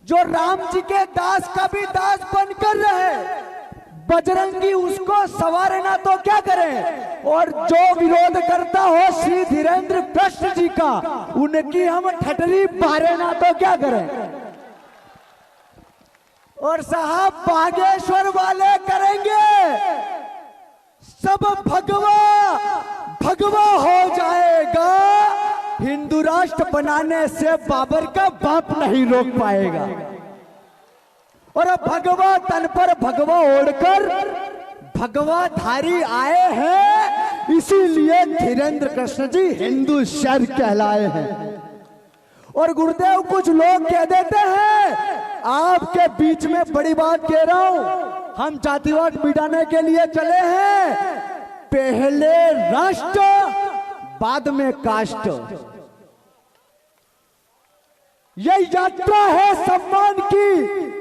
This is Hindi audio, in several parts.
जो राम जी के दास का भी दास बनकर रहे, बजरंगी उसको सवारे ना तो क्या करें। और जो विरोध करता हो श्री धीरेन्द्र कृष्ण जी का, उनकी हम ठटरी बारे ना तो क्या करें। और साहब बागेश्वर वाले करेंगे सब भगवा भगवा हो जाएगा। हिंदू राष्ट्र बनाने से बाबर का बाप नहीं रोक पाएगा। और भगवा तन पर भगवा ओढ़कर भगवाधारी आए हैं, इसीलिए धीरेन्द्र कृष्ण जी हिंदू शर कहलाए हैं। और गुरुदेव कुछ लोग कह देते हैं, आपके बीच में बड़ी बात कह रहा हूं, हम जातिवाद मिटाने के लिए चले हैं, पहले राष्ट्र बाद में कास्ट। यह यात्रा है सम्मान की,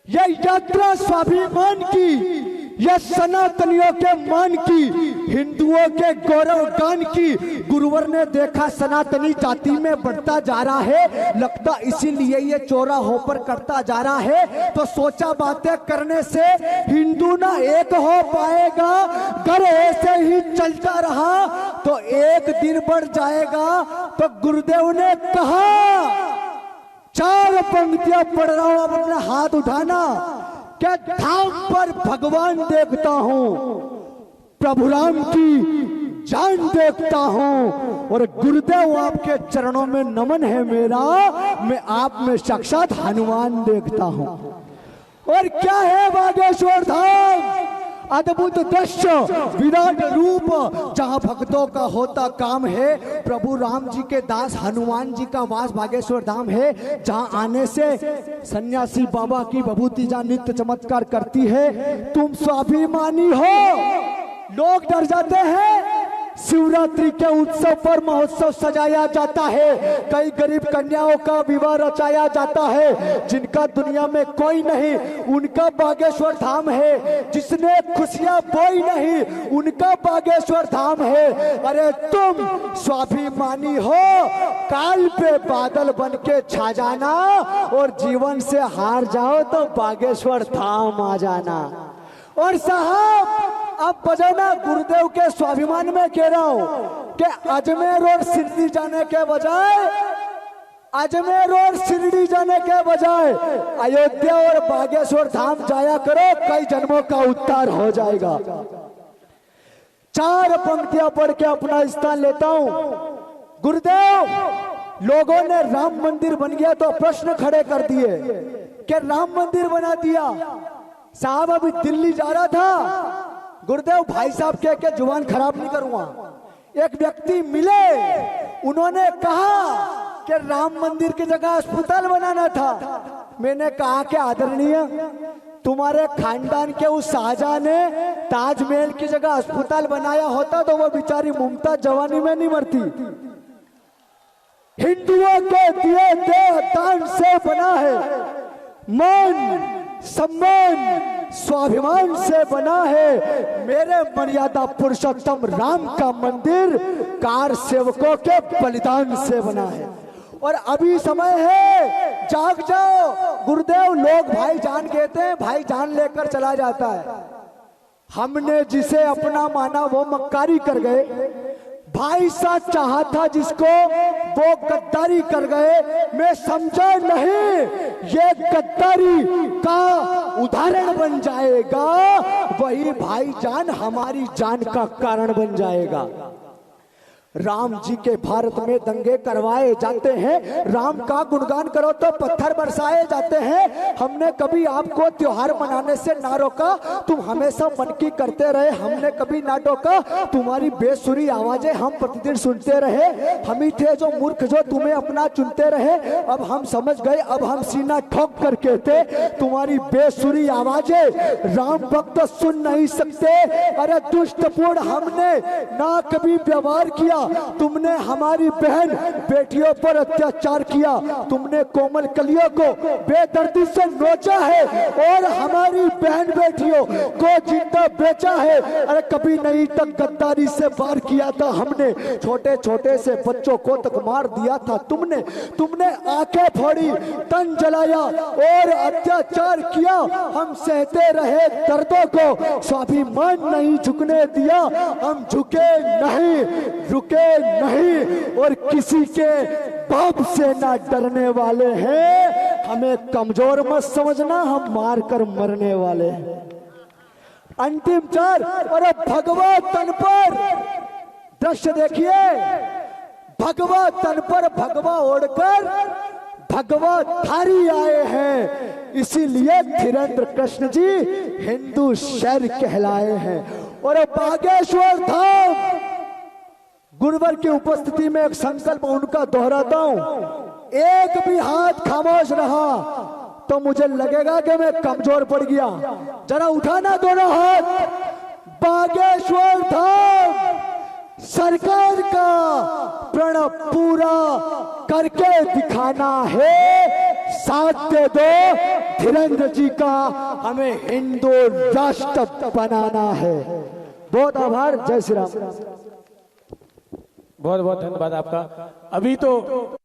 यह यात्रा स्वाभिमान की, यह सनातनियों के मान की, हिंदुओं के गौरव गान की। गुरुवर ने देखा सनातनी जाति में बढ़ता जा रहा है, लगता इसीलिए ये चोरा होकर करता जा रहा है। तो सोचा बातें करने से हिंदू ना एक हो पाएगा, अगर ऐसे ही चलता रहा तो एक दिन बढ़ जाएगा। तो गुरुदेव ने कहा, 4 पंक्तियां पढ़ रहा हूं, अब अपना हाथ उठाना। क्या धाम पर भगवान देखता हूं, प्रभु राम की जान देखता हूं। और गुरुदेव आपके चरणों में नमन है मेरा, मैं आप में साक्षात हनुमान देखता हूं। और क्या है बागेश्वर धाम, अद्भुत दृश्य, विराट रूप, जहां भक्तों का होता काम है। प्रभु राम जी के दास हनुमान जी का वास बागेश्वर धाम है, जहां आने से सन्यासी बाबा की विभूति जहां नित्य चमत्कार करती है। तुम स्वाभिमानी हो, लोग डर जाते हैं। शिवरात्रि के उत्सव पर महोत्सव सजाया जाता है, कई गरीब कन्याओं का विवाह रचाया जाता है, जिनका दुनिया में कोई नहीं उनका बागेश्वर धाम है, जिसने खुशियां बोई नहीं उनका बागेश्वर धाम है। अरे तुम स्वाभिमानी हो, काल पे बादल बन के छा जाना, और जीवन से हार जाओ तो बागेश्वर धाम आ जाना। और साहब अब बजाना गुरुदेव के स्वाभिमान में कह रहा हूं कि अजमेर और शिरडी जाने के बजाय, अजमेर और शिरडी जाने के बजाय अयोध्या और बागेश्वर धाम जाया करो, कई जन्मों का उद्धार हो जाएगा। 4 पंक्तियां पढ़ के अपना स्थान लेता हूं। गुरुदेव, लोगों ने राम मंदिर बन गया तो प्रश्न खड़े कर दिए कि राम मंदिर बना दिया। साहब अभी दिल्ली जा रहा था, गुरुदेव भाई साहब कह के जुबान खराब नहीं करूंगा, एक व्यक्ति मिले, उन्होंने कहा कि राम मंदिर की जगह अस्पताल बनाना था। मैंने कहा कि आदरणीय, तुम्हारे खानदान के उस शाहजहां ने ताजमहल की जगह अस्पताल बनाया होता तो वो बेचारी मुमताज जवानी में नहीं मरती। हिंदुओं के दिए दान से बना है, मान सम्मान स्वाभिमान से बना है। मेरे मर्यादा पुरुषोत्तम राम का मंदिर कार सेवकों के बलिदान से बना है। और अभी समय है, जाग जाओ। गुरुदेव, लोग भाईजान कहते हैं, भाईजान लेकर चला जाता है। हमने जिसे अपना माना वो मक्कारी कर गए, भाई सा चाहा था जिसको वो गद्दारी कर गए। मैं समझा नहीं, ये गद्दारी का उदाहरण बन जाएगा, वही भाईजान हमारी जान का कारण बन जाएगा। राम जी के भारत में दंगे करवाए जाते हैं, राम का गुणगान करो तो पत्थर बरसाए जाते हैं। हमने कभी आपको त्योहार मनाने से ना रोका, तुम हमेशा मन की करते रहे, हमने कभी ना टोका। तुम्हारी बेसुरी आवाजें हम प्रतिदिन सुनते रहे, हम ही थे जो मूर्ख जो तुम्हें अपना चुनते रहे। अब हम समझ गए, अब हम सीना ठोक कर कहते, तुम्हारी बेसुरी आवाजें राम भक्त सुन नहीं सकते। अरे दुष्टपूर्ण हमने ना कभी व्यवहार किया, तुमने हमारी बहन बेटियों पर अत्याचार किया, तुमने कोमल कलियों को बेदर्दी से नोचा है और हमारी बहन बेटियों को जिंदा बेचा है। अरे कभी नहीं तक गद्दारी से वार किया था हमने, छोटे छोटे से बच्चों को तक मार दिया था तुमने। तुमने आंखें फोड़ी, तन जलाया और अत्याचार किया। हम सहते रहे दर्दों को, स्वाभिमान नहीं झुकने दिया। हम झुके नहीं, रुके नहीं और किसी के बाप से ना डरने वाले हैं। हमें कमजोर मत समझना, हम मार कर मरने वाले हैं। अंतिम चार, और भगवा तन पर दृश्य देखिए, भगवा तन पर भगवा ओढ़कर भगवा धारी आए हैं, इसीलिए धीरेन्द्र कृष्ण जी हिंदू शहर कहलाए हैं। और बागेश्वर धाम गुरुवर की उपस्थिति में एक संकल्प उनका दोहराता हूं, एक भी हाथ खामोश रहा तो मुझे लगेगा कि मैं कमजोर पड़ गया। जरा उठाना दोनों हाथ। बागेश्वर धाम सरकार का प्रण पूरा करके दिखाना है, साथ दे दो धीरेन्द्र जी का, हमें हिंदू राष्ट्र बनाना है। बहुत आभार, जय श्री राम। बहुत बहुत धन्यवाद आपका। अभी तो